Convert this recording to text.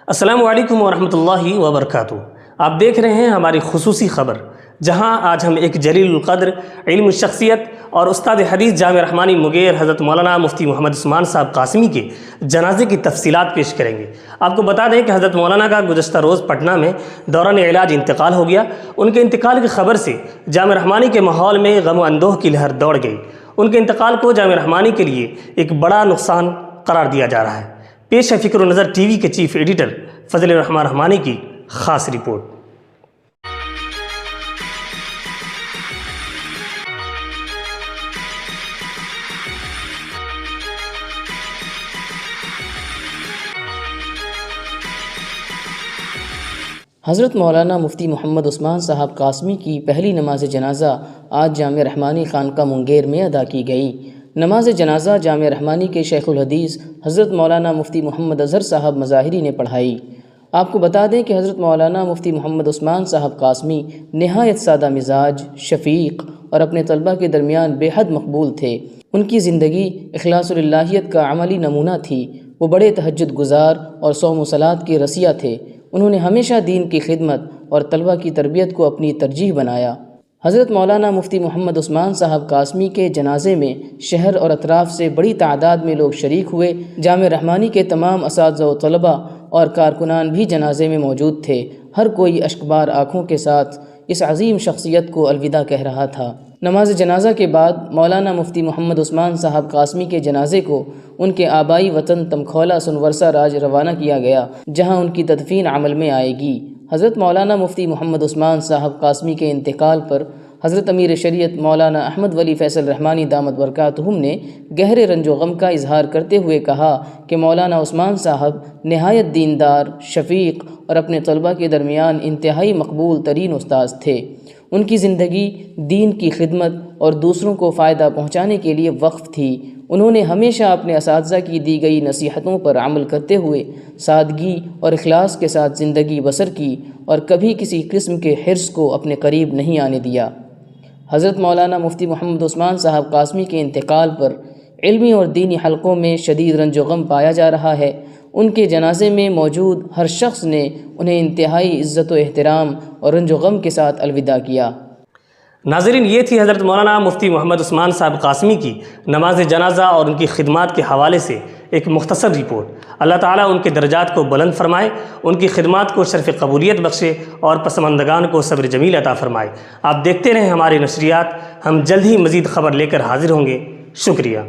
السلام علیکم ورحمۃ اللہ وبرکاتہ۔ آپ دیکھ رہے ہیں ہماری خصوصی خبر، جہاں آج ہم ایک جلیل القدر علم الشخصیت اور استاد حدیث جامع رحمانی مغیر حضرت مولانا مفتی محمد عثمان صاحب قاسمی کے جنازے کی تفصیلات پیش کریں گے۔ آپ کو بتا دیں کہ حضرت مولانا کا گزشتہ روز پٹنہ میں دوران علاج انتقال ہو گیا۔ ان کے انتقال کی خبر سے جامع رحمانی کے ماحول میں غم و اندوہ کی لہر دوڑ گئی۔ ان کے انتقال کو جامع رحمانی کے لیے ایک بڑا نقصان قرار دیا جا رہا ہے۔ پیش ہے فکر و نظر ٹی وی کے چیف ایڈیٹر فضل الرحمان رحمانی کی خاص رپورٹ۔ حضرت مولانا مفتی محمد عثمان صاحب قاسمی کی پہلی نماز جنازہ آج جامع رحمانی خانقاہ منگیر میں ادا کی گئی۔ نماز جنازہ جامع رحمانی کے شیخ الحدیث حضرت مولانا مفتی محمد اظہر صاحب مظاہری نے پڑھائی۔ آپ کو بتا دیں کہ حضرت مولانا مفتی محمد عثمان صاحب قاسمی نہایت سادہ مزاج، شفیق اور اپنے طلبہ کے درمیان بے حد مقبول تھے۔ ان کی زندگی اخلاص الالہیت کا عملی نمونہ تھی۔ وہ بڑے تہجد گزار اور صوم و صلات کے رسیہ تھے۔ انہوں نے ہمیشہ دین کی خدمت اور طلبہ کی تربیت کو اپنی ترجیح بنایا۔ حضرت مولانا مفتی محمد عثمان صاحب قاسمی کے جنازے میں شہر اور اطراف سے بڑی تعداد میں لوگ شریک ہوئے۔ جامع رحمانی کے تمام اساتذہ و طلبہ اور کارکنان بھی جنازے میں موجود تھے۔ ہر کوئی اشکبار آنکھوں کے ساتھ اس عظیم شخصیت کو الوداع کہہ رہا تھا۔ نماز جنازہ کے بعد مولانا مفتی محمد عثمان صاحب قاسمی کے جنازے کو ان کے آبائی وطن تمکھولہ سنورسہ راج روانہ کیا گیا، جہاں ان کی تدفین عمل میں آئے گی۔ حضرت مولانا مفتی محمد عثمان صاحب قاسمی کے انتقال پر حضرت امیر شریعت مولانا احمد ولی فیصل رحمانی دامت برکاتہم نے گہرے رنج و غم کا اظہار کرتے ہوئے کہا کہ مولانا عثمان صاحب نہایت دیندار، شفیق اور اپنے طلبہ کے درمیان انتہائی مقبول ترین استاذ تھے۔ ان کی زندگی دین کی خدمت اور دوسروں کو فائدہ پہنچانے کے لیے وقف تھی۔ انہوں نے ہمیشہ اپنے اساتذہ کی دی گئی نصیحتوں پر عمل کرتے ہوئے سادگی اور اخلاص کے ساتھ زندگی بسر کی اور کبھی کسی قسم کے حرص کو اپنے قریب نہیں آنے دیا۔ حضرت مولانا مفتی محمد عثمان صاحب قاسمی کے انتقال پر علمی اور دینی حلقوں میں شدید رنج و غم پایا جا رہا ہے۔ ان کے جنازے میں موجود ہر شخص نے انہیں انتہائی عزت و احترام اور رنج و غم کے ساتھ الوداع کیا۔ ناظرین، یہ تھی حضرت مولانا مفتی محمد عثمان صاحب قاسمی کی نماز جنازہ اور ان کی خدمات کے حوالے سے ایک مختصر رپورٹ۔ اللہ تعالیٰ ان کے درجات کو بلند فرمائے، ان کی خدمات کو شرف قبولیت بخشے اور پسماندگان کو صبر جمیل عطا فرمائے۔ آپ دیکھتے رہیں ہماری نشریات، ہم جلد ہی مزید خبر لے کر حاضر ہوں گے۔ شکریہ۔